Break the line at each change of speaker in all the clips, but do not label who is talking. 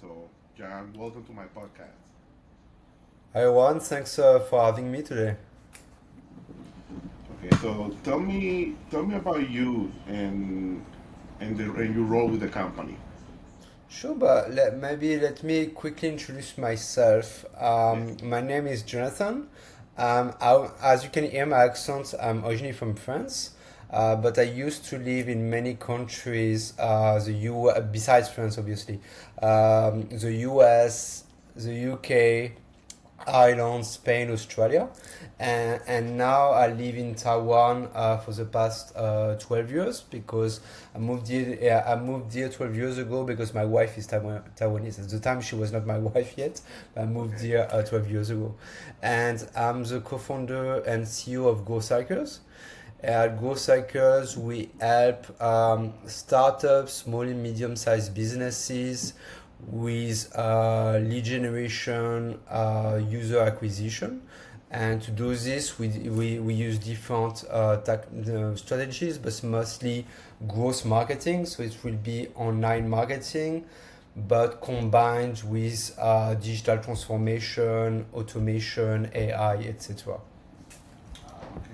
So, John, welcome to my podcast.
Hi everyone, thanks for having me today.
Okay, so tell me about you and your role with the company.
Sure, but maybe let me quickly introduce myself.
Yes.
My name is Jonathan. As you can hear my accent, I'm originally from France, but I used to live in many countries, besides France, obviously, the US, the UK, Ireland, Spain, Australia, and now I live in Taiwan for the past 12 years because I moved here. Yeah, I moved here 12 years ago because my wife is Taiwanese. At the time, she was not my wife yet. But I moved
Okay.
here 12 years ago, and I'm the co-founder and CEO of Go Cycles. At Growth Cycles, we help startups, small and medium sized businesses with lead generation, user acquisition. And to do this, we use different strategies, but mostly growth marketing. So it will be online marketing, but combined with digital transformation, automation, AI, etc.
Okay.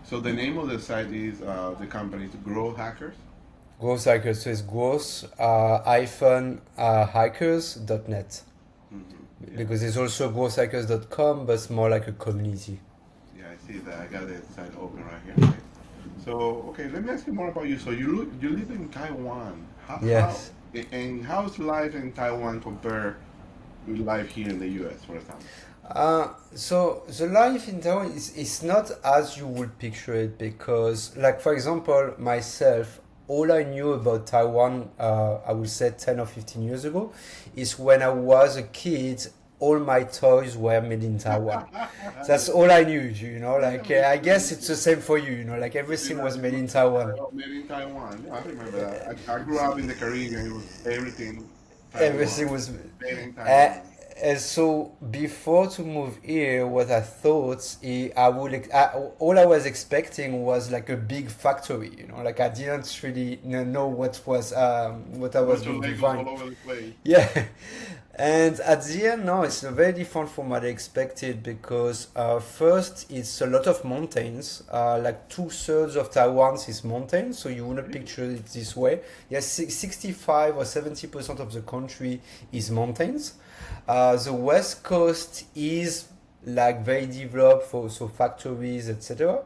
So the name of the site is the company is Grow Hackers.
Growth Cycles, so it's growth hackers.net
Yeah.
because there's also growthcycles.com, but it's more like a community.
Yeah, I see that. I got the site open right here. Okay. So, okay, let me ask you more about you. So you live in Taiwan.
Yes.
And how's life in Taiwan compared with life here in the U.S., for example?
So the life in Taiwan is not as you would picture it because, like for example, myself, all I knew about Taiwan, I would say 10 or 15 years ago, is when I was a kid, all my toys were made in Taiwan. That's all I knew,
Yeah,
like
me
I
too.
guess
Me
it's the
too.
same for you, like
See
everything was
that
made in Taiwan.
made in Taiwan. Yeah, I remember that. I grew up in the Caribbean. It was everything
Everything
Taiwan,
was.
made in
Uh,
Taiwan.
and so before to move here, what I thought all I was expecting was like a big factory, like I didn't really know what I
A
was
bunch of
going to
Legos
find.
all over the place.
Yeah, and at the end, no, it's very different from what I expected because first, it's a lot of mountains. Like two-thirds of Taiwan is mountains, so you wouldn't
Really?
picture it this way. Yes, 65 or 70% of the country is mountains. The west coast is like very developed for so factories, etc.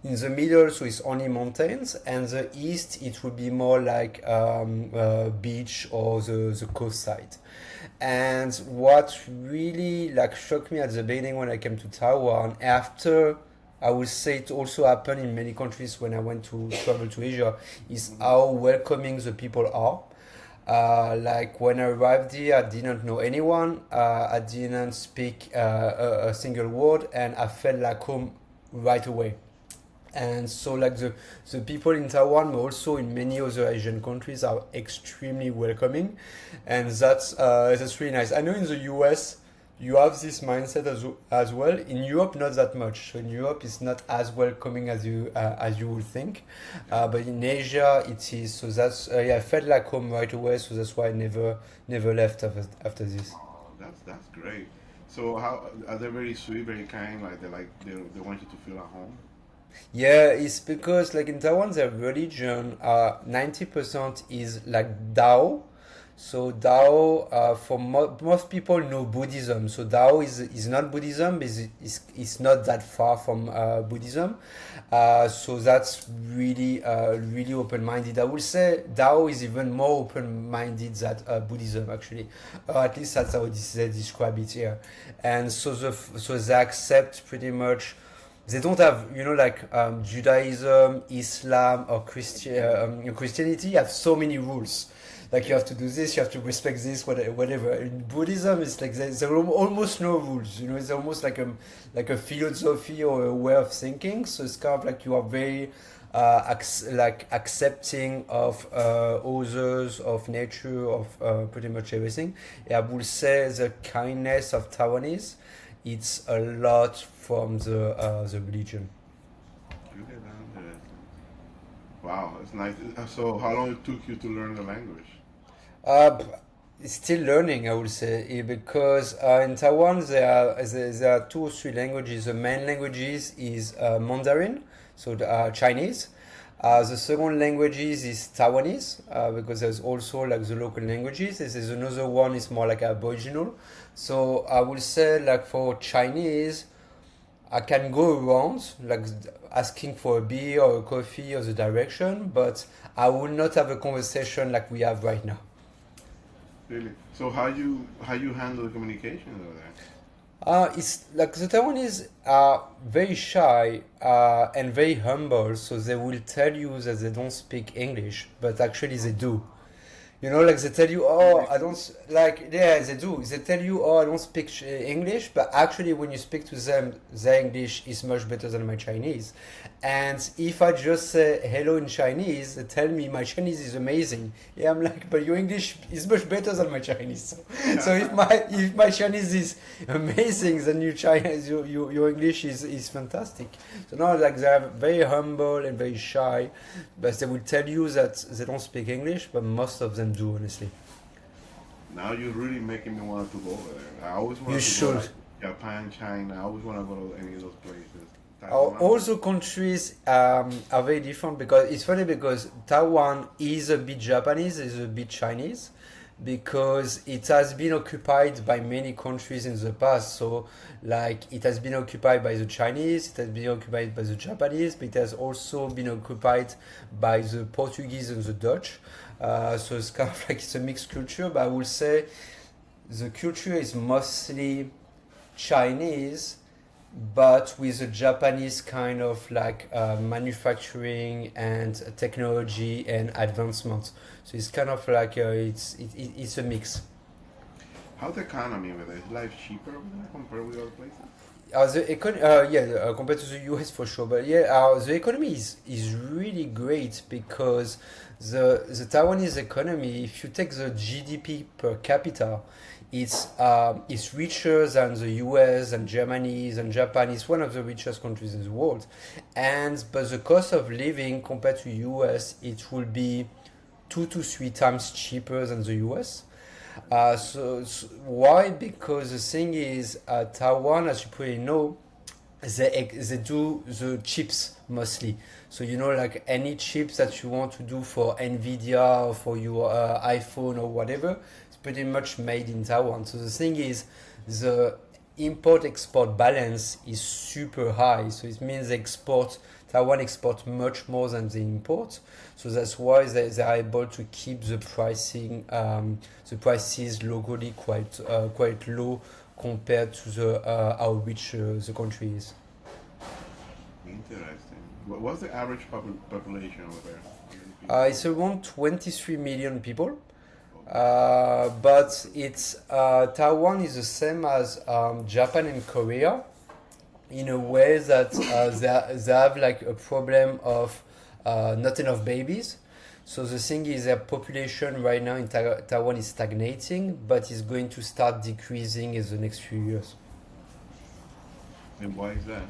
In the middle, so it's only mountains, and the east it would be more like beach or the coast side. And what really like shocked me at the beginning when I came to Taiwan, after I would say it also happened in many countries when I went to travel to Asia, is
Hmm.
how welcoming the people are. Like when I arrived here, I didn't know anyone. I didn't speak a single word, and I felt like home right away. And so, like the people in Taiwan, but also in many other Asian countries, are extremely welcoming, and that's really nice. I know in the US you have this mindset as well. In Europe, not that much. So in Europe, it's not as welcoming as you would think,
Yeah.
but in Asia, it is. So that's yeah, I felt like home right away. So that's why I never left after this.
Oh, that's great. So how are they very sweet, very kind? Like they want you to feel at home.
Yeah, it's because like in Taiwan, their religion, 90% is like Tao. So Tao, for most people know Buddhism. So Tao is not Buddhism, is not that far from Buddhism. So that's really open-minded. I would say Tao is even more open-minded than Buddhism actually, or at least that's how they describe it here. And so they accept pretty much. They don't have, like Judaism, Islam, or Christianity have so many rules. Like you
Yeah.
have to do this, you have to respect this, whatever. In Buddhism, it's like there are almost no rules. It's almost like a philosophy or a way of thinking. So it's kind of like you are very like accepting of others, of nature, of pretty much everything. I would say the kindness of Taiwanese, it's a lot from the religion.
Okay, that's interesting. Wow, it's nice. So how long it took you to learn the language?
Uh, Still learning, I would say, because in Taiwan there are two or three languages. The main languages is Mandarin, so Chinese. The second languages is Taiwanese, because there's also like the local languages. This is another one is more like Aboriginal. So I would say like for Chinese, I can go around like asking for a beer or a coffee or the direction, but I will not have a conversation like we have right now.
Really? So how you handle the communication over there?
It's like the Taiwanese are very shy and very humble, so they will tell you that they don't speak English, but actually they do. You know, like they tell you, oh, I don't like, yeah, they do. They tell you, oh, I don't speak English, but actually, when you speak to them, their English is much better than my Chinese. And if I just say hello in Chinese, they tell me my Chinese is amazing. Yeah, I'm like, but your English is much better than my Chinese. So if my Chinese is amazing, then your Chinese, your English is fantastic. So now, like, they're very humble and very shy, but they will tell you that they don't speak English, but most of them do, honestly.
Now you're really making me want to go over there. I always
You
wanted to go
should.
like Japan, China. I always want to go to any of those places.
All
Taiwan.
the countries are very different because it's funny because Taiwan is a bit Japanese, is a bit Chinese, because it has been occupied by many countries in the past. So, like, it has been occupied by the Chinese, it has been occupied by the Japanese, but it has also been occupied by the Portuguese and the Dutch. So it's kind of like it's a mixed culture, but I would say the culture is mostly Chinese, but with a Japanese kind of like manufacturing and technology and advancement. So it's kind of like it's a mix.
How's the economy over there? Is life cheaper over there compared with other places?
Compared to the US for sure, but yeah, the economy is really great because the Taiwanese economy, if you take the GDP per capita, it's richer than the US and Germany and Japan. It's one of the richest countries in the world, and but the cost of living compared to US, it will be 2 to 3 times cheaper than the US. Why? Because the thing is, Taiwan, as you probably know, they do the chips mostly. So you know, like any chips that you want to do for Nvidia or for your iPhone or whatever, it's pretty much made in Taiwan. So the thing is, the import export balance is super high. So it means Taiwan export much more than they import. So that's why they are able to keep the prices locally quite low compared to the how rich the country is.
Interesting. What's the average population over there? How many
It's
people?
around 23 million people. But it's Taiwan is the same as Japan and Korea in a way that they have like a problem of not enough babies. So the thing is, their population right now in Taiwan is stagnating, but is going to start decreasing in the next few years
And why is that?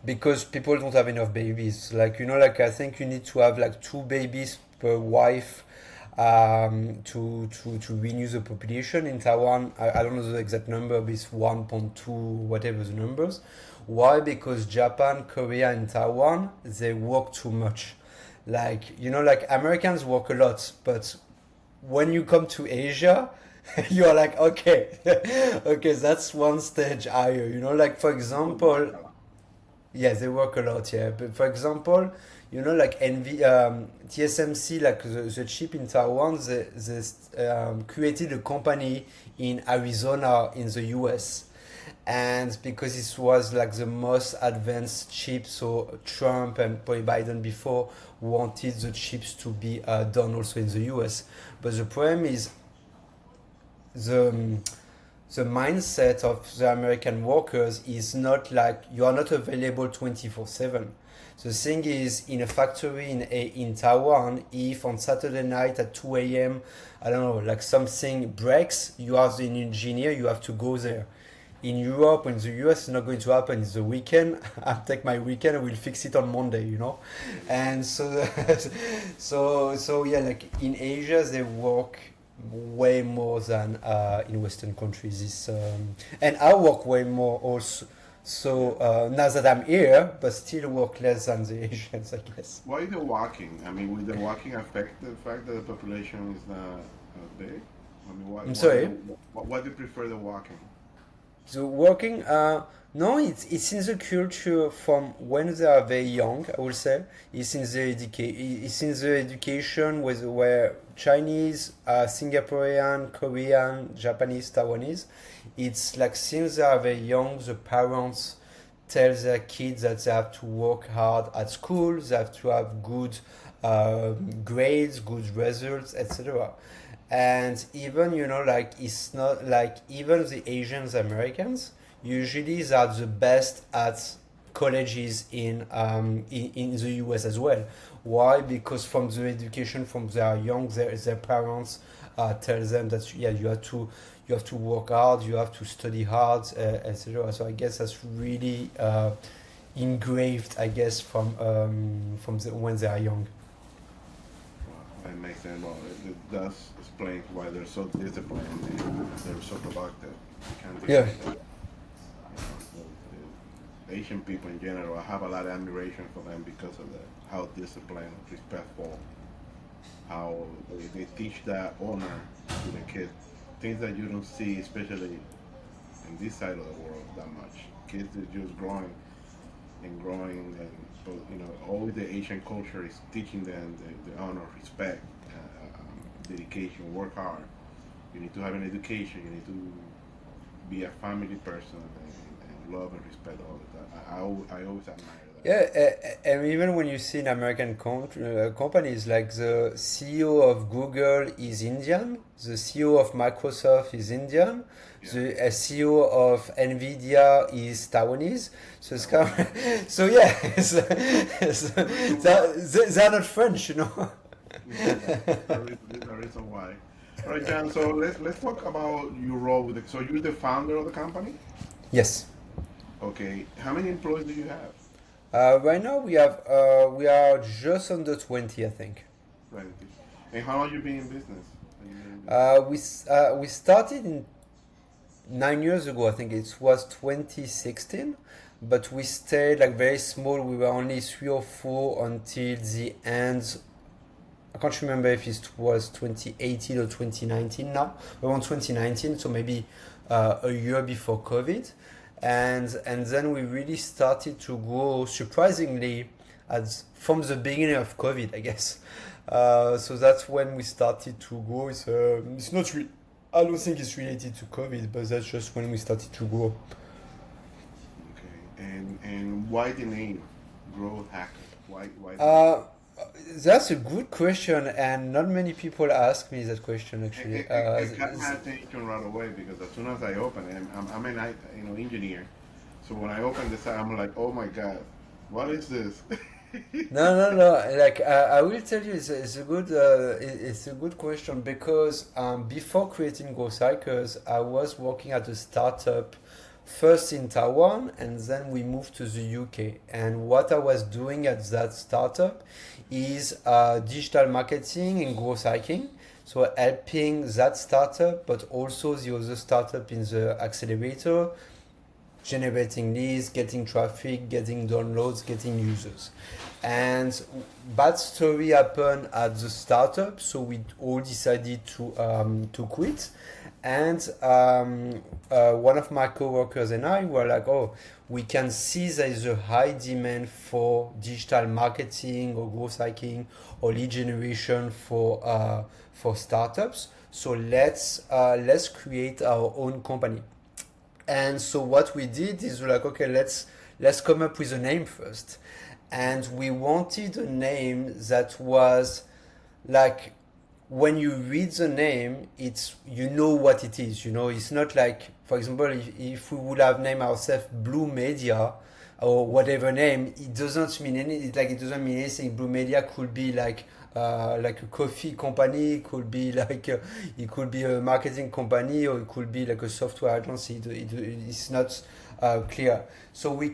because people don't have enough babies. Like like I think you need to have like two babies per wife to renew the population in Taiwan. I don't know the exact number, but it's 1.2, whatever the numbers. Why? Because Japan, Korea, and Taiwan, they work too much. Like, like Americans work a lot, but when you come to Asia, you're like, okay, okay, that's one stage higher. Like for
Oh, they work
example,
a lot.
yeah, they work a lot, yeah. But for example, like TSMC, like the chip in Taiwan, they created a company in Arizona in the US. And because this was like the most advanced chip, so Trump and probably Biden before wanted the chips to be done also in the US. But the problem is the the mindset of the American workers is not like you are not available 24/7. The thing is, in a factory in Taiwan, if on Saturday night at 2 a.m., I don't know, like something breaks, you are an engineer, you have to go there. In Europe, in the US, it's not going to happen. It's the weekend. I'll take my weekend. I will fix it on Monday. And so, so yeah, like in Asia, they work way more than in Western countries. And I work way more also. So
Yeah.
now that I'm here, but still work less than the Asians, I guess.
Why the walking? I mean, will the walking affect the fact that the population is not big? I mean,
I'm sorry.
why do you prefer the walking?
So working, no, it's in the culture from when they are very young. I would say it's in the education with where Chinese, Singaporean, Korean, Japanese, Taiwanese. It's like since they are very young, the parents tell their kids that they have to work hard at school, they have to have good uh, grades, good results, etc. And even like it's not like even the Asians Americans usually they are the best at colleges in the US as well. Why? Because from the education from they are young, their parents tell them that yeah you have to work hard, you have to study hard, etc. So I guess that's really engraved, I guess, from when they are young.
Well, that makes sense. Well, it does explain why they're so disciplined and they're so productive. I can't
Yeah.
deny that. The Asian people in general, I have a lot of admiration for them because of how disciplined, respectful, how they teach that honor to the kids. Things that you don't see, especially in this side of the world, that much. Kids are just growing and growing, and but always the Asian culture is teaching them the honor, respect, dedication, work hard. You need to have an education. You need to be a family person and love and respect all of that. I always admire that.
Yeah, and even when you see in American companies, like the CEO of Google is Indian, the CEO of Microsoft is Indian,
Yeah,
the CEO of Nvidia is Taiwanese. So it's kind
Taiwan.
of, so yeah,
There is a why.
they're not French, you know.
There's a reason why. All right, Jan. So let's talk about your role with it. So you're the founder of the company.
Yes.
Okay. How many employees do you have?
Right now we are just under 20, I think.
20. And how long you been in business? Have you been in business?
We started in 9 years ago. I think it was 2016, but we stayed like very small. We were only three or four until the end. I can't remember if it was 2018 or 2019 now. Around 2019, so maybe a year before COVID. And then we really started to grow surprisingly from the beginning of COVID, I guess. So that's when we started to grow. It's not I don't think it's related to COVID, but that's just when we started to grow.
Okay. And why the name Growth Hacker? Why the name?
Uh, that's a good question, and not many people ask me that question actually.
It got my attention right away because as soon as I open it, I'm an engineer, so when I open this, I'm like, oh my god, what is this?
No, no, no. Like I will tell you, it's a good question because before creating Growth Hackers, I was working at a startup first in Taiwan, and then we moved to the UK. And what I was doing at that startup is digital marketing and growth hacking. So helping that startup, but also the other startup in the accelerator, generating leads, getting traffic, getting downloads, getting users. And bad story happened at the startup, so we all decided to quit. And one of my coworkers and I were like, "Oh, we can see there is a high demand for digital marketing or growth hacking or lead generation for startups. So let's create our own company." And so what we did is we're like, okay, let's come up with a name first. And we wanted a name that was like when you read the name, it's you know what it is. You know, it's not like, for example, if we would have named ourselves Blue Media or whatever name, it doesn't mean it doesn't mean anything. Blue Media could be like a coffee company, it could be a marketing company, or it could be like a software agency. It's not clear. So we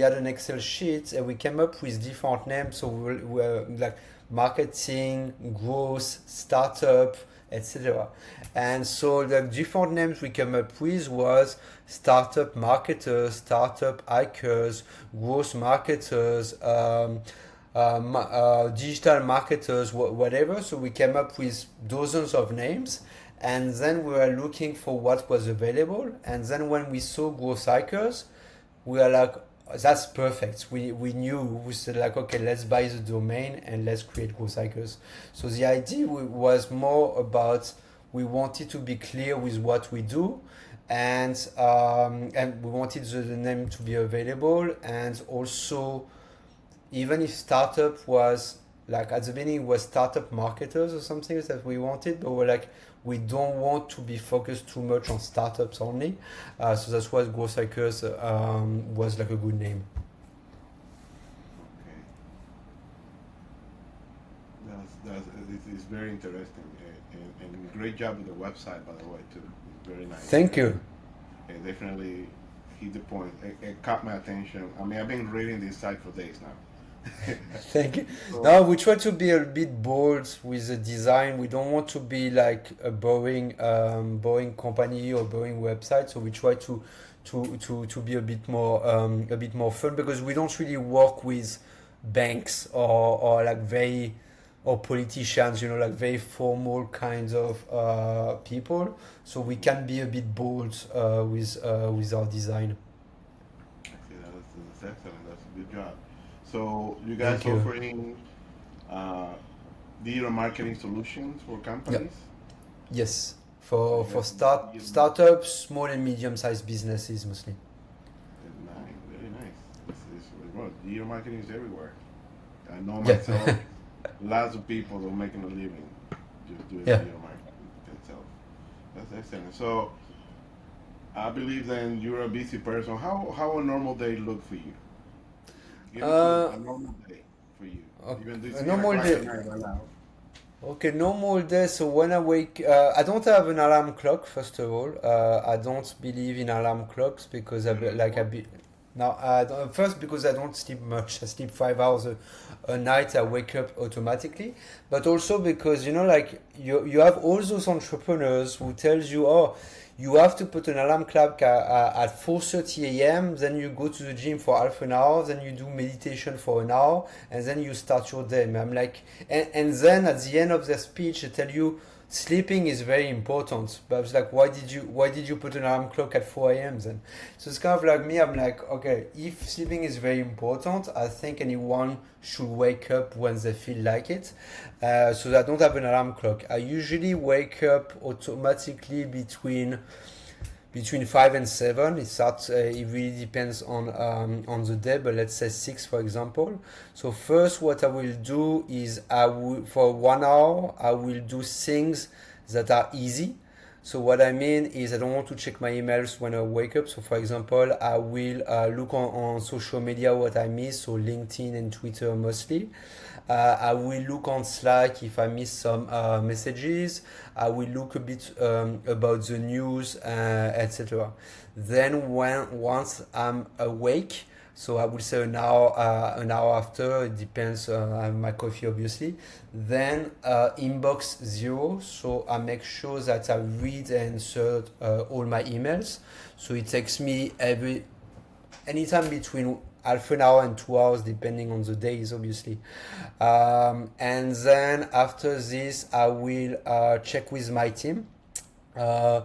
had an Excel sheet and we came up with different names. So we were like marketing, growth, startup, etc. And so the different names we came up with was startup marketers, startup hackers, growth marketers, digital marketers, whatever. So we came up with dozens of names, and then we were looking for what was available. And then when we saw growth hackers, we were like, that's perfect. We knew, we said like, okay, let's buy the domain and let's create growth hackers. So the idea was more about, we wanted to be clear with what we do, and we wanted the name to be available, and also even if startup was like at the beginning was startup marketers or something that we wanted, but we're like, we don't want to be focused too much on startups only. So that's why growth hackers was like a good name.
Okay, it's very interesting, and great job with the website, by the way, too. It's very nice.
Thank you.
And definitely hit the point. It caught my attention. I mean, I've been reading this site for days now.
Thank you.
So,
Now we try to be a bit bold with the design. We don't want to be like a boring company or boring website. So we try to be a bit more fun, because we don't really work with banks or like very or politicians, like very formal kinds of people. So we can be a bit bold with our design.
I see that's excellent. That's a good job. So you guys
Thank you.
offering uh, digital marketing solutions for
Yep.
companies?
Yes.
So
For
you have
startups, small and medium sized businesses mostly.
nice, very nice. This is really well. Digital marketing is everywhere. I know
Yeah.
myself. Lots of people are making a living just doing
Yeah.
digital marketing itself. That's excellent. So I believe then you're a busy person. How a normal day look for you? Give it to
Uh,
a normal day for you.
okay.
Even this
A
is 10
normal
o'clock at
day.
night right now.
Okay, normal day. So when I wake, I don't have an alarm clock. First of all, I don't believe in alarm clocks because
You don't
like I
what?
be. Now, first because I don't sleep much. I sleep 5 hours a night. I wake up automatically, but also because like you have all those entrepreneurs who tells you, oh, you have to put an alarm clock at 4:30 a.m. Then you go to the gym for half an hour. Then you do meditation for an hour, and then you start your day. And I'm like, and then at the end of their speech, they tell you sleeping is very important. But I was like, why did you put an alarm clock at 4 a.m. then? So it's kind of like me. I'm like, okay, if sleeping is very important, I think anyone should wake up when they feel like it. So I don't have an alarm clock. I usually wake up automatically between 5 and 7. It really depends on the day, but let's say 6 for example. So first, what I will do is I will for 1 hour I will do things that are easy. So what I mean is I don't want to check my emails when I wake up. So for example, I will look on social media what I miss, so LinkedIn and Twitter mostly. I will look on Slack if I miss some messages. I will look a bit about the news, etc. Then once I'm awake, so I will say an hour after. It depends. I have my coffee obviously. Then inbox zero. So I make sure that I read and answer all my emails. So it takes me anytime between half an hour and 2 hours, depending on the days, obviously. And then after this, I will check with my team. Uh,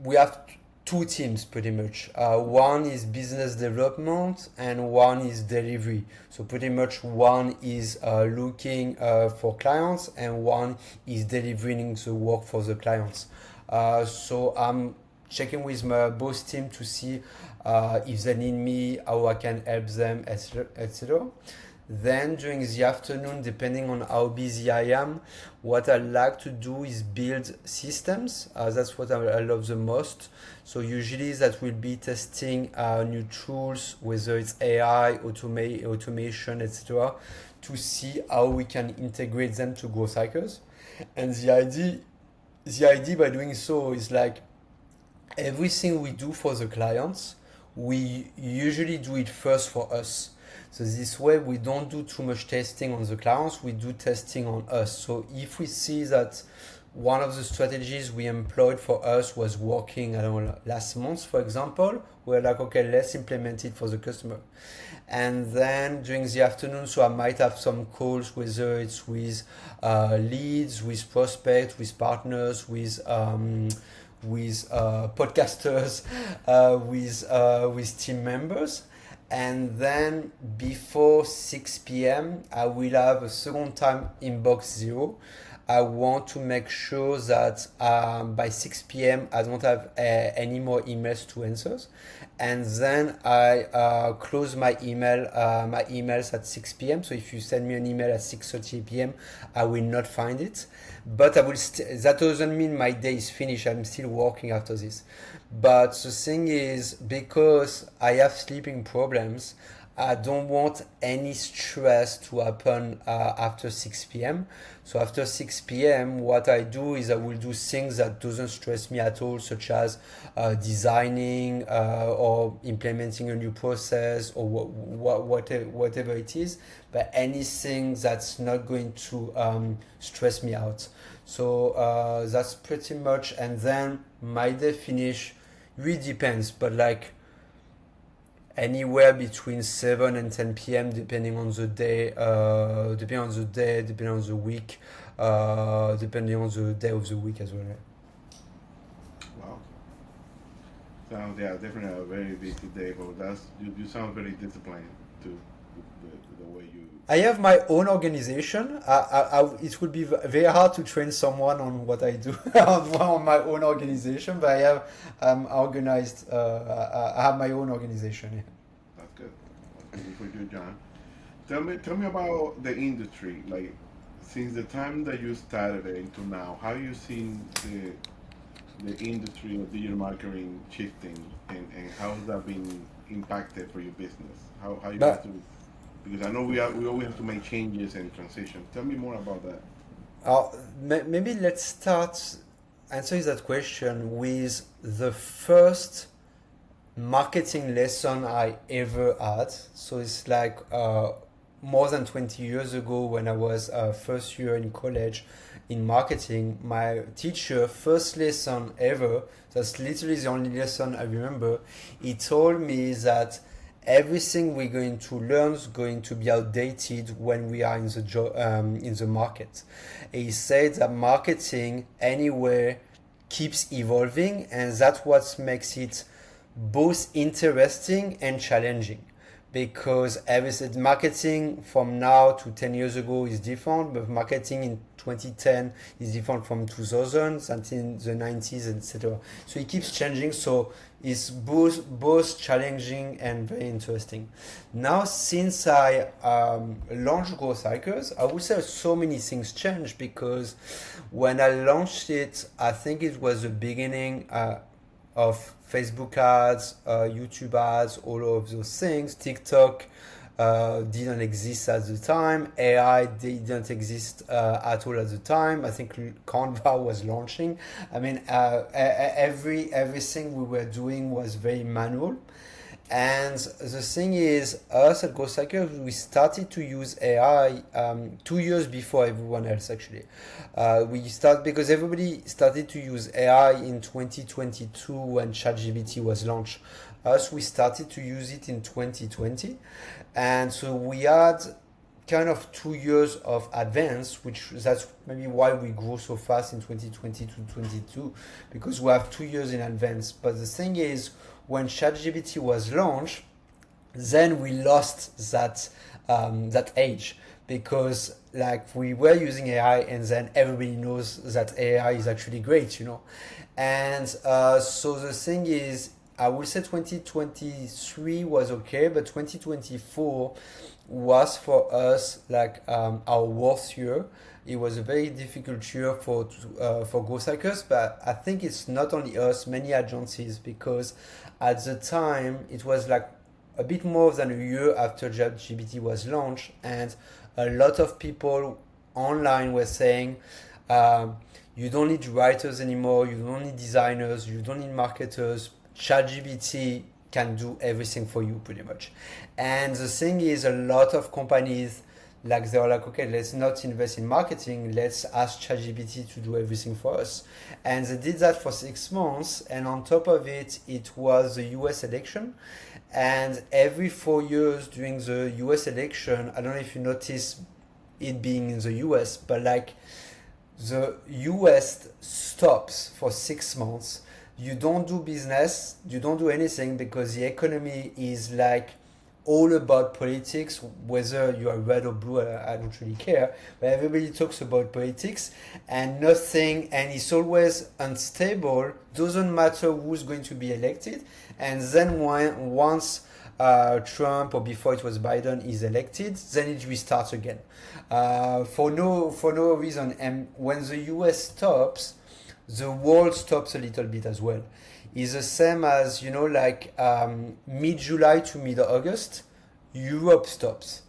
we have two teams pretty much. One is business development and one is delivery. So pretty much one is looking for clients and one is delivering the work for the clients. So I'm checking with my boss team to see if they need me, how I can help them, etc. etc. Then during the afternoon, depending on how busy I am, what I like to do is build systems. That's what I love the most. So usually that will be testing new tools, whether it's AI, automation, etc., to see how we can integrate them to growth cycles. And the idea by doing so is like everything we do for the clients, we usually do it first for us. So this way we don't do too much testing on the clients, we do testing on us. So if we see that one of the strategies we employed for us was working, I don't know, last month, for example. We're like, okay, let's implement it for the customer. And then during the afternoon, so I might have some calls, whether it's with leads, with prospects, with partners, with podcasters, with team members. And then before 6 p.m., I will have a second time inbox zero. I want to make sure that by 6 p.m. I don't have any more emails to answer, and then I close my emails at 6 p.m. So if you send me an email at 6:30 p.m., I will not find it, but I will. That doesn't mean my day is finished. I'm still working after this. But the thing is, because I have sleeping problems, I don't want any stress to happen after 6 p.m. So after 6 p.m., what I do is I will do things that doesn't stress me at all, such as designing or implementing a new process or whatever it is, but anything that's not going to stress me out. So that's pretty much, and then my day finish really depends, but like anywhere between 7 and 10 p.m. depending on the day, depending on the week, depending on the day of the week as well.
Wow. Sounds, yeah, definitely a very busy day, but you sound very disciplined too, the way you.
I have my own organization. It would be very hard to train someone on what I do on my own organization, but I have organized. I have my own organization. Yeah.
That's good. That's good for you, John. Tell me about the industry. Like, since the time that you started it into now, how you seen the industry of digital marketing shifting, and how has that been impacted for your business? How you have
But
to, because I know we always have to make changes and transition. Tell me more about that.
uh, maybe let's start answering that question with the first marketing lesson I ever had. So it's like more than 20 years ago when I was first year in college in marketing. My teacher, first lesson ever, that's literally the only lesson I remember, he told me that everything we're going to learn is going to be outdated when we are in in the market. He said that marketing anywhere keeps evolving, and that's what makes it both interesting and challenging, because everything marketing from now to 10 years ago is different, but marketing in 2010 is different from 2000 and in the 90s, etc. So it keeps changing, so it's both challenging and very interesting. Now since I launched Growth Hackers, I would say so many things changed, because when I launched it, I think it was the beginning of Facebook ads, YouTube ads, all of those things. TikTok didn't exist at the time. AI didn't exist at all at the time. I think Canva was launching. I mean, everything we were doing was very manual. And the thing is, us at Ghost Hacker, we started to use AI 2 years before everyone else, actually. We start because everybody started to use AI in 2022 when ChatGPT was launched. Us, we started to use it in 2020. And so we had kind of 2 years of advance, which that's maybe why we grew so fast in 2020 to 22, because we have 2 years in advance. But the thing is, when ChatGPT was launched, then we lost that age, because like we were using AI, and then everybody knows that AI is actually great, you know. And so the thing is, I would say 2023 was okay, but 2024 was for us like our worst year. It was a very difficult year for Growth Hackers, but I think it's not only us, many agencies, because at the time it was like a bit more than a year after ChatGPT was launched, and a lot of people online were saying, you don't need writers anymore, you don't need designers, you don't need marketers. ChatGPT can do everything for you pretty much. And the thing is, a lot of companies Like they were like, okay, let's not invest in marketing. Let's ask ChatGPT to do everything for us. And they did that for 6 months. And on top of it, it was the US election. And every 4 years during the US election, I don't know if you notice it being in the US, but like the US stops for 6 months. You don't do business, you don't do anything because the economy is like all about politics, whether you are red or blue, I don't really care. But everybody talks about politics and nothing, and it's always unstable. Doesn't matter who's going to be elected. And then once Trump or before it was Biden is elected, then it restarts again for no reason. And when the U.S. stops, the world stops a little bit as well. It's the same as like mid-July to mid-August, Europe stops.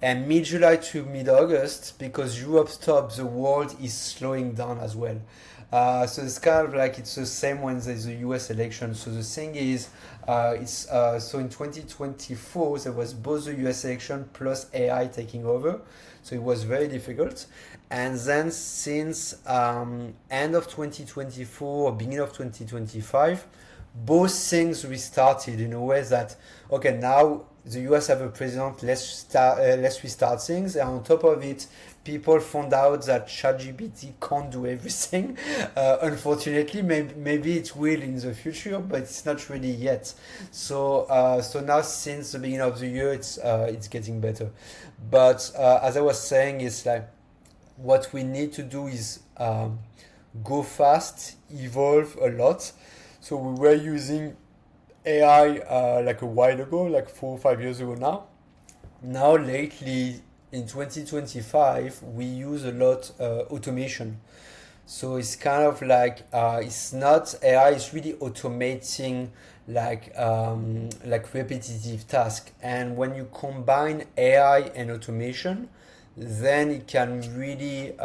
And mid-July to mid-August, because Europe stops, the world is slowing down as well. So it's kind of like it's the same when there's a US election. So the thing is, so in 2024 there was both the US election plus AI taking over, so it was very difficult. And then since end of 2024 or beginning of 2025, both things restarted in a way that okay, now the US have a president, let's restart things. And on top of it, people found out that ChatGPT can't do everything. Unfortunately, maybe it will in the future, but it's not really yet. So now since the beginning of the year, it's getting better. But as I was saying, it's like what we need to do is go fast, evolve a lot. So we were using AI like a while ago, like 4 or 5 years ago now. Now lately in 2025 we use a lot automation. So it's kind of like it's not AI, it's really automating like repetitive task. And when you combine AI and automation, then it can really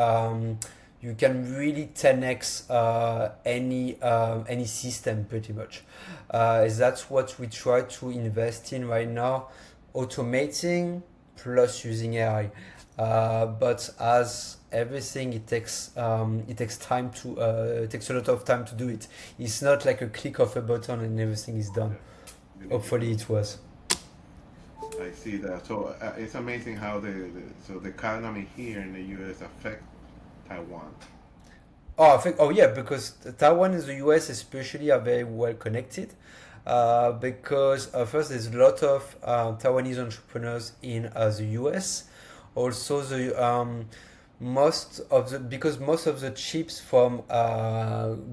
you can really 10x any system pretty much. That's what we try to invest in right now, automating plus using AI. But as everything, it takes time to it takes a lot of time to do it. It's not like a click of a button and everything is done.
You need to
Hopefully, it was.
I see that. So it's amazing how the economy here in the U.S. affect Taiwan.
Oh, I think. Oh, yeah, because Taiwan and the US especially are very well connected. Because first, there's a lot of Taiwanese entrepreneurs in the US. Also, the most of the chips from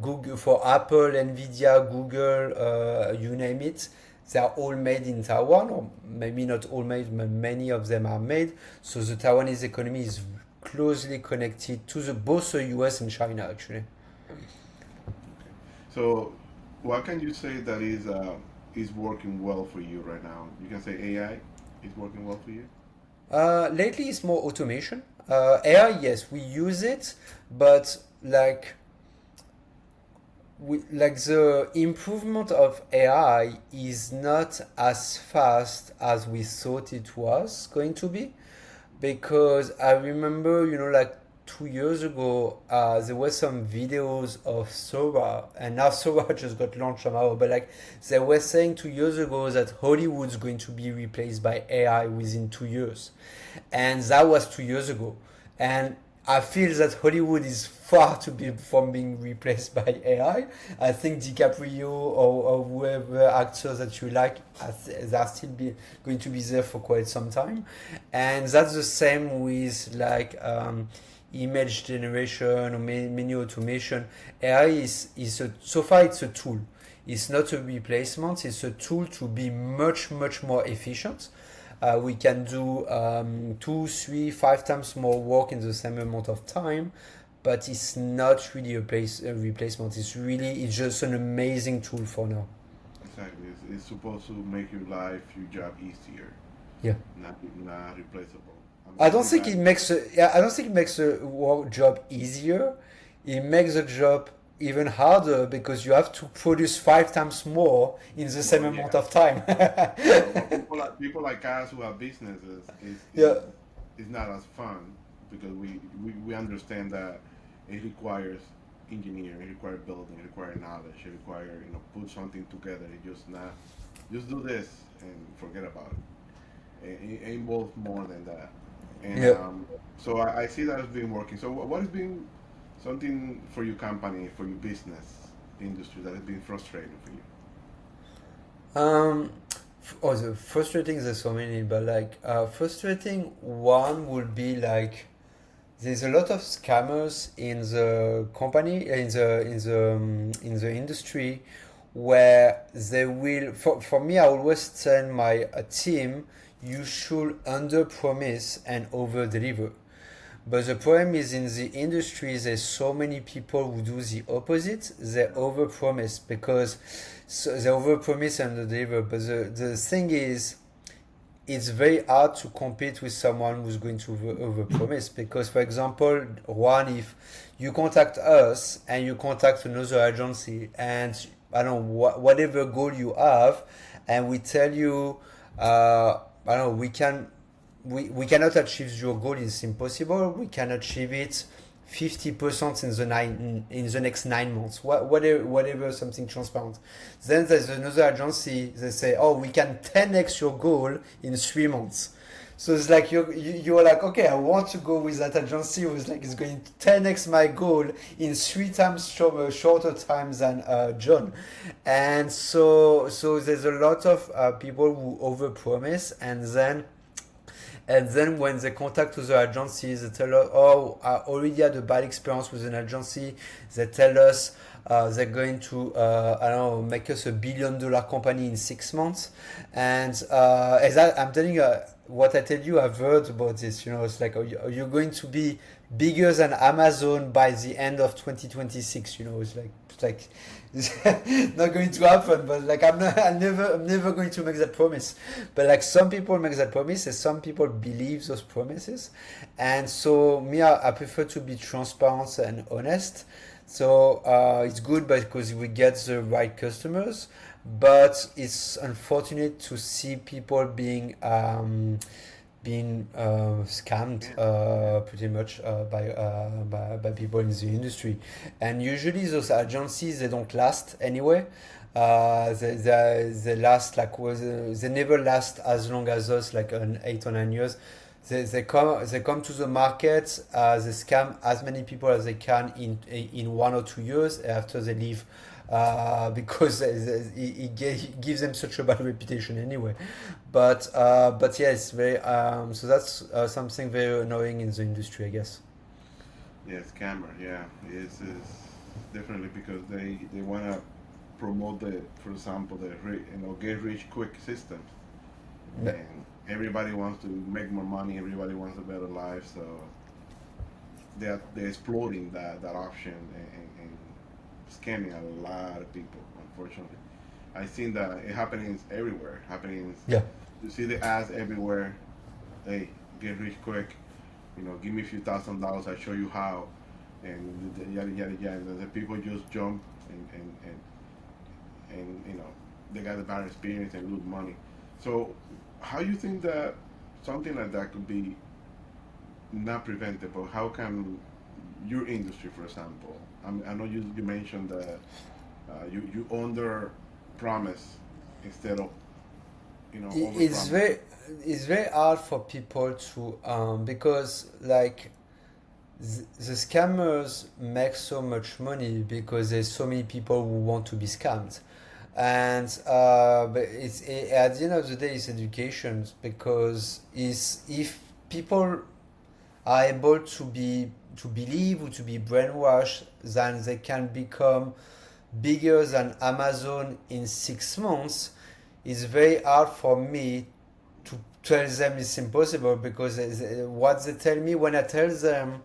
Google, for Apple, Nvidia, Google, you name it, they are all made in Taiwan, or maybe not all made, but many of them are made. So the Taiwanese economy is closely connected to both the US and China actually.
So what can you say that is working well for you right now? You can say AI is working well for you.
Lately, it's more automation. AI, yes, we use it, but like the improvement of AI is not as fast as we thought it was going to be. Because I remember, like 2 years ago, there were some videos of Sora, and now Sora just got launched somehow. But like they were saying 2 years ago that Hollywood's going to be replaced by AI within 2 years, and that was 2 years ago. And I feel that Hollywood is far too big from being replaced by AI. I think DiCaprio or whoever actors that you like, they are still going to be there for quite some time. And that's the same with like image generation or menu automation. AI so far it's a tool. It's not a replacement. It's a tool to be much much more efficient. We can do 2, 3, 5 times more work in the same amount of time, but it's not really a replacement. It's just an amazing tool for now.
Exactly. It's supposed to make your life, your job easier,
Yeah.
not replaceable.
I don't
I'm
think
glad.
it makes yeah, I don't think it makes the work job easier. It makes the job even harder because you have to produce 5 times more in the same
Well,
amount
yeah.
of time.
Yeah, well, people like us who have businesses is
Yeah.
it's not as fun because we understand that it requires engineering, it requires building, it requires knowledge, it requires put something together. It just not just do this and forget about it. It involves more than that. And
Yeah.
so I see that it's been working. So what has been something for your company, for your business industry that has been frustrating for you?
Um, oh, the frustrating, there's so many, but like, frustrating one would be like, there's a lot of scammers in the company, in the industry, where they will. For me, I always tell my team, you should under promise and over deliver. But the problem is in the industry, there's so many people who do the opposite. They overpromise because so they overpromise and underdeliver. But the thing is, it's very hard to compete with someone who's going to overpromise. Because, for example, one, if you contact us and you contact another agency and I don't know whatever goal you have, and we tell you, I don't know, we cannot achieve your goal. It's impossible. We can achieve it 50% in the next 9 months. Whatever something transparent. Then there's another agency. They say, oh, we can 10x your goal in 3 months. So it's like you're like, okay, I want to go with that agency who's like it's going to 10x my goal in 3 times shorter time than John. And so there's a lot of people who overpromise, and then when they contact other agencies, they tell us, oh, I already had a bad experience with an agency. They tell us they're going to, I don't know, make us $1 billion company in 6 months. And I'm telling you, what I tell you, I've heard about this. It's like, you're going to be bigger than Amazon by the end of 2026. It's like it's not going to happen. But like, I'm never going to make that promise. But like, some people make that promise, and some people believe those promises. And so me, I prefer to be transparent and honest. So it's good because we get the right customers, but it's unfortunate to see people being scammed
Yeah.
pretty much by people in the industry. And usually those agencies, they don't last anyway. They last like they never last as long as us, like 8 or 9 years. They come to the market, they scam as many people as they can in 1 or 2 years after they leave, because it gives them such a bad reputation anyway. But yeah, it's very so that's something very annoying in the industry, I guess.
Yeah, scammer. Yeah, it's definitely because they want to promote for example, get rich quick systems,
Yeah.
and everybody wants to make more money. Everybody wants a better life, so they're exploiting that option and scamming a lot of people. Unfortunately, I've seen that it happening everywhere. Happening,
Yeah.
you see the ads everywhere. Hey, get rich quick. Give me a few $1,000. I show you how, and yada yada yada. And the people just jump and they got a bad experience and lose money. So, how you think that something like that could be not preventable? How can your industry, for example? I know you mentioned that you under promise instead of over
It's
promise.
very hard for people to because like the scammers make so much money because there's so many people who want to be scammed. And but at the end of the day, it's education, because is if people are able to believe or to be brainwashed, then they can become bigger than Amazon in 6 months. It's very hard for me to tell them it's impossible, because what they tell me when I tell them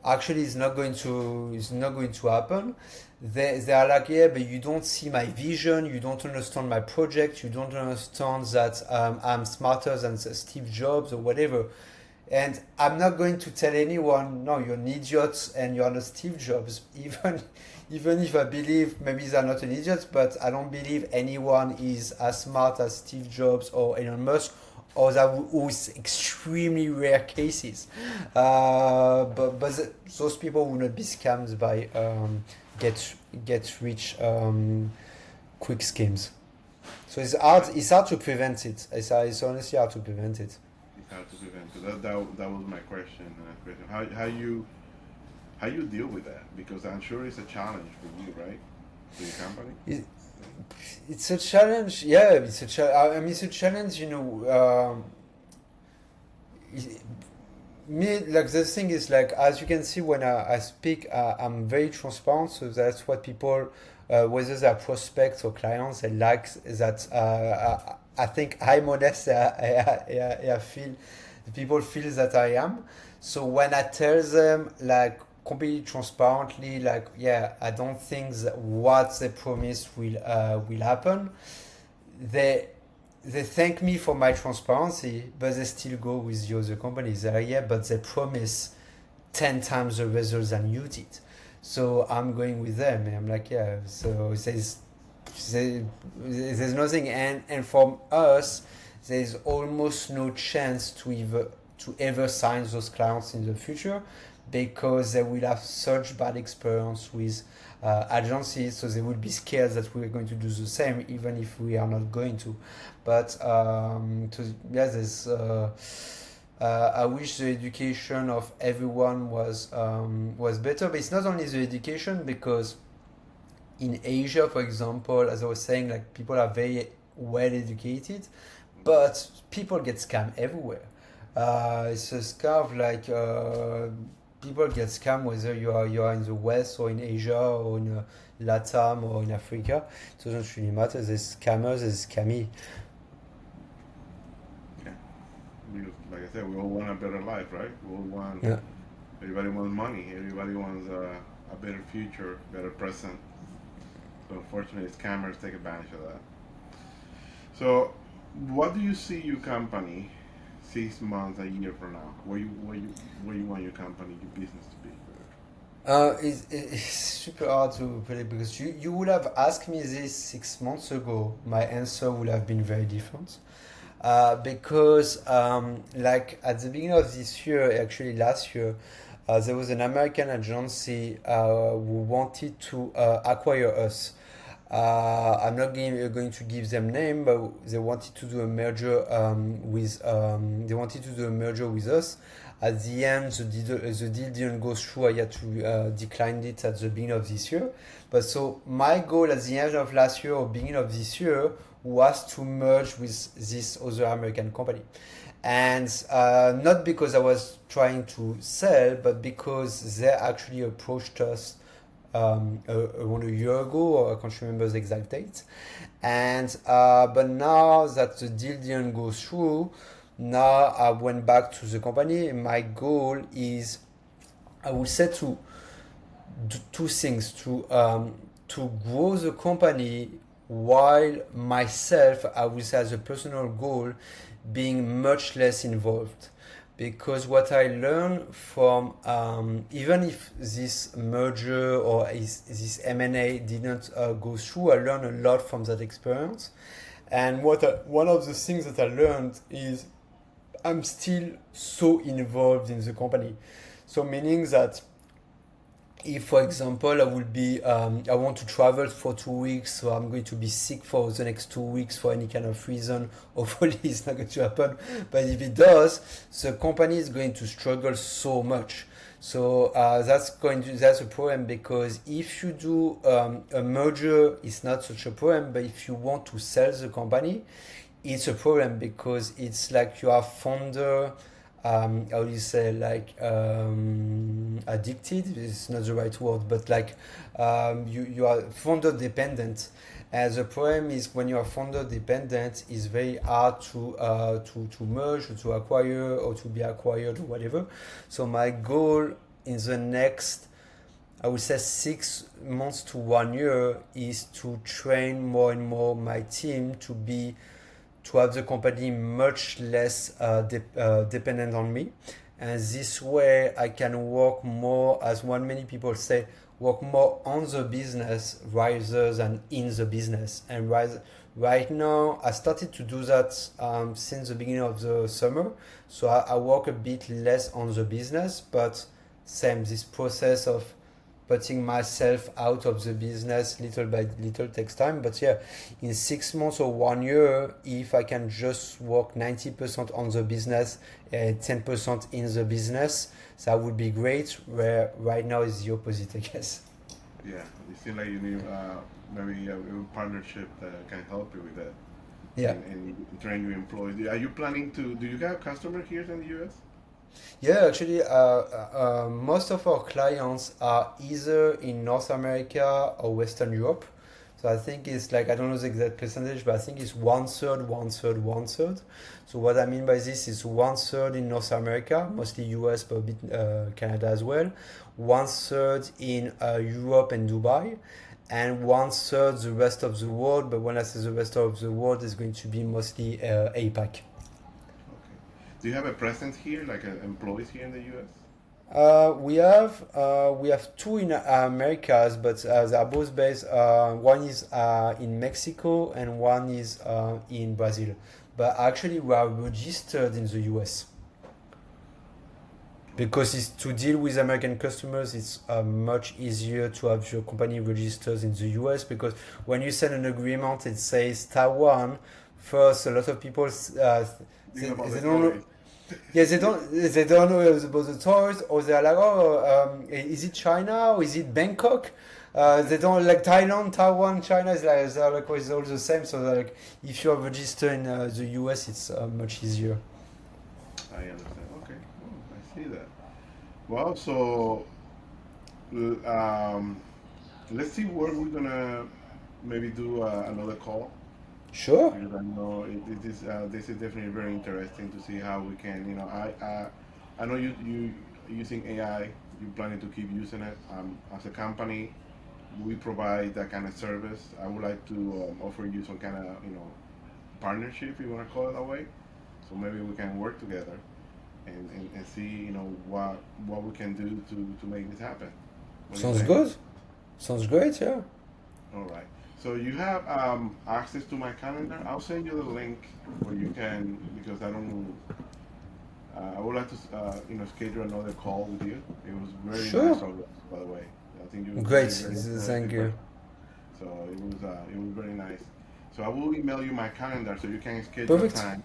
actually it's not going to happen. They are like, yeah, but you don't see my vision, you don't understand my project, you don't understand that I'm smarter than Steve Jobs or whatever. And I'm not going to tell anyone, no, you're an idiot and you're not Steve Jobs. Even if I believe maybe they're not an idiot, but I don't believe anyone is as smart as Steve Jobs or Elon Musk or that who's extremely rare cases. But those people will not be scammed by get get rich quick schemes. So it's hard to prevent it. It's honestly hard to prevent it.
It's hard to prevent. So that was my question. How you deal with that? Because I'm sure it's a challenge for you, right? For your company.
It, it's a challenge. Yeah, it's a challenge. I mean, it's a challenge. It- Me, like the thing is, like as you can see when I speak, I'm very transparent. So that's what people, whether they're prospects or clients, they like that. I think I'm honest. I feel people feel that I am. So when I tell them like completely transparently, like yeah, I don't think that what they promise will happen. They they thank me for my transparency, but they still go with the other companies. They're like, yeah, but they promise 10 times the results than you did. So I'm going with them. And I'm like, yeah, so there's nothing. And from us, there's almost no chance to ever sign those clients in the future because they will have such bad experience with agencies, so they would be scared that we're going to do the same, even if we are not going to. But yeah, I wish the education of everyone was better. But it's not only the education because in Asia, for example, as I was saying, like people are very well educated, but people get scammed everywhere. It's just kind of like people get scammed whether you are in the West or in Asia or in Latam or in Africa. It doesn't really matter. There's scammers, there's scammy.
Yeah. Like I said, we all want a better life, right? We all want.
Yeah.
Everybody wants money. Everybody wants a better future, better present. So unfortunately, scammers take advantage of that. So, what do you see your company 6 months, a year from now? Where you want your company, your business to be?
It's super hard to predict because you would have asked me this 6 months ago. My answer would have been very different. Because like at the beginning of this year, actually last year, there was an American agency who wanted to acquire us. I'm not going to give them name, but they wanted to do a merger they wanted to do a merger with us. At the end, the deal didn't go through. I had to decline it at the beginning of this year. But so my goal at the end of last year or beginning of this year was to merge with this other American company. And not because I was trying to sell, but because they actually approached us around a year ago, or I can't remember the exact date. And but now that the deal didn't go through, now I went back to the company. My goal is, I would say, to do two things: to grow the company while myself, I would say, as a personal goal, being much less involved. Because what I learned from, even if this merger or this M&A didn't go through, I learned a lot from that experience. And one of the things that I learned is I'm still so involved in the company. So meaning that if, for example, I want to travel for 2 weeks, so I'm going to be sick for the next 2 weeks for any kind of reason. Hopefully, it's not going to happen. But if it does, the company is going to struggle so much. So that's a problem because if you do a merger, it's not such a problem. But if you want to sell the company, it's a problem because it's like you are founder, how do you say, like addicted, it's not the right word, but like you are founder dependent. And the problem is when you are founder dependent, it's very hard to merge or to acquire or to be acquired or whatever. So my goal in the next, I would say, 6 months to 1 year is to train more and more my team to have the company much less dependent on me. And this way I can work more as what many people say work more on the business rather than in the business. And right now, I started to do that since the beginning of the summer. So I work a bit less on the business, but same, this process of putting myself out of the business little by little takes time. But yeah, in 6 months or 1 year, if I can just work 90% on the business and 10% in the business, that would be great. Where right now is the opposite, I guess.
Yeah, it seems like you need maybe a partnership that can help you with that
Yeah.
and train your employees. Are you planning to? Do you have customers here in the U.S.?
Yeah, actually, most of our clients are either in North America or Western Europe. So I think it's like, I don't know the exact percentage, but I think it's one third, one third, one third. So what I mean by this is one third in North America, mostly US, but a bit Canada as well. One third in Europe and Dubai, and one third the rest of the world. But when I say the rest of the world, it's going to be mostly APAC.
Okay. Do you have a presence here, like employees here in the U.S.?
We have two in Americas, but they are both based. One is in Mexico and one is in Brazil. But actually, we are registered in the US because it's to deal with American customers. It's much easier to have your company registered in the US because when you send an agreement, it says Taiwan. First, a lot of people
Do you know about
they
the
don't know.
stories?
Yes, they don't know about the toys, or they're like, oh, is it China or is it Bangkok? They don't like Thailand, Taiwan, China is like they're like, oh, it's all the same. So they're like, if you are registered in the US, it's much easier.
I understand. Okay. Oh, I see that. Well, so um, let's see where we're gonna maybe do another call
Sure.
because I know this is definitely very interesting to see how we can. I know you using AI. You're planning to keep using it. As a company, we provide that kind of service. I would like to offer you some kind of partnership, if you want to call it that way. So maybe we can work together and see what we can do to make this happen. What do you
Sounds
think?
good. Sounds great. Yeah.
All right. So you have access to my calendar. I'll send you the link where you can because I don't. I would like to schedule another call with you. It was very nice
Sure.
of you, by the way. I think you're
Great.
very very
Thank
interesting
you.
person. So it was very nice. So I will email you my calendar so you can schedule a
Perfect.
time.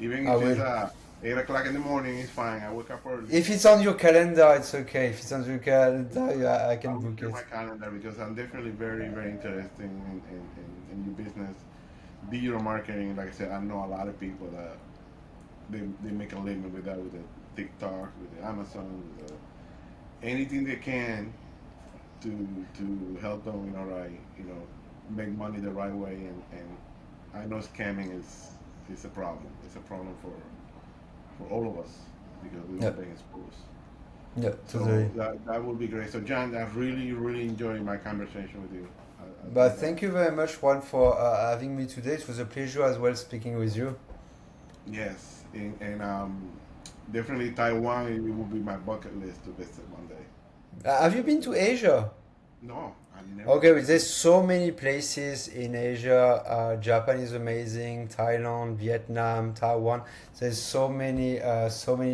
Even
I
if it's
will.
8 o'clock in the morning, it's fine. I wake up early.
If it's on your calendar, it's okay. If it's on your calendar, yeah, I
I'll
can
look
book
at my
it.
calendar because I'm definitely very, very interested in your business. Digital marketing, like I said, I know a lot of people that they make a living with that, with the TikTok, with the Amazon, with anything they can to help them, make money the right way. And I know scamming is a problem. It's a problem for all of us because we
Yeah.
all being exposed.
Yeah.
So
Totally.
that would be great. So John, I really, really enjoyed my conversation with you. I
But
think
thank you very much, Juan, for having me today. It was a pleasure as well speaking with you.
yes, and definitely Taiwan. It will be my bucket list to visit one day.
Have you been to Asia?
No, I never
Okay,
been
but
to.
there's so many places in Asia. Japan is amazing. Thailand, Vietnam, Taiwan. There's so many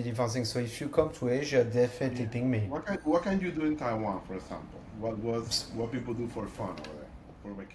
different things. So if you come to Asia, definitely
Yeah.
ping me.
What can you do in Taiwan, for example? What people do for fun over there for vacation?